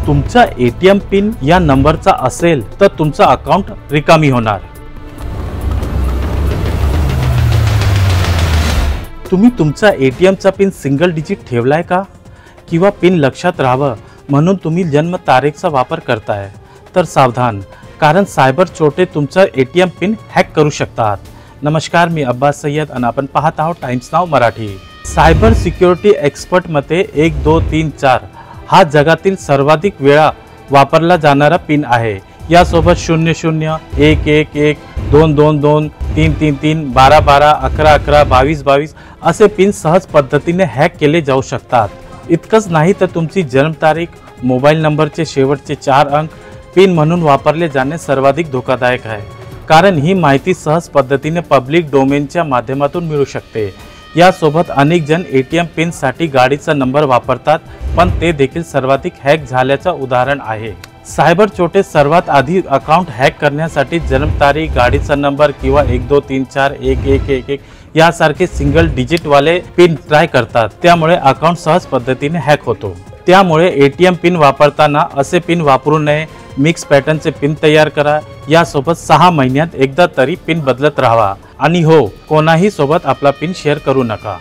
तुमचा ATM pin या नंबरचा असेल तर तुमचा अकाउंट रिकामी होणार। तुम्ही तुमचा एटीएमचा पिन सिंगल डिजिट ठेवलाय का? किंवा पिन लक्षात राहावं म्हणून तुम्ही जन्म तारीखचा वापर करताय तर सावधान, कारण सायबर चोरटे तुमचा एटीएम पिन हॅक करू शकतात। नमस्कार, मी अब्बास सय्यद आणि आपण पाहत आहोत टाइम्स नाव मराठी। सायबर सिक्युरिटी एक्सपर्ट मते 1 2 3 4 हा जगातील सर्वाधिक वेळा वापरला जाणारा पिन आहे। यासोबत 00 1 1 1 2 2 2 3 3 3 12 12 11 11 22 22 असे पिन सहज पद्धतीने हॅक केले जाऊ शकतात। इतकंच नाही तर तुमची जन्मतारीख, मोबाईल नंबरचे शेवटचे 4 अंक पिन म्हणून वापरले जाणे सर्वाधिक धोकादायक आहे, कारण ही माहिती सहज पद्धतीने पब्लिक डोमेनच्या माध्यमातून मिळू शकते। यासोबत अनेक जण एटीएम पिन साठी गाडीचा नंबर वापरतात, पण ते देखील सर्वाधिक हॅक झाल्याचं उदाहरण आहे। सायबर चोरटे सर्वात आधी अकाउंट हॅक करण्यासाठी जन्मतारीख, गाडीचा नंबर किंवा 1 2 3 4 1 1 1 1 यासारखे सिंगल डिजिट वाले पिन ट्राय करतात, त्यामुळे अकाउंट सहज पद्धतीने हॅक होतो। त्यामुळे एटीएम पिन वापरताना असे पिन वापरू नये। मिक्स पॅटर्नचे पिन तयार करा। यासोबत 6 महिन्यात एकदा तरी पिन बदलत राहावा आणि हो, कोणाही सोबत आपला पिन शेअर करू नका।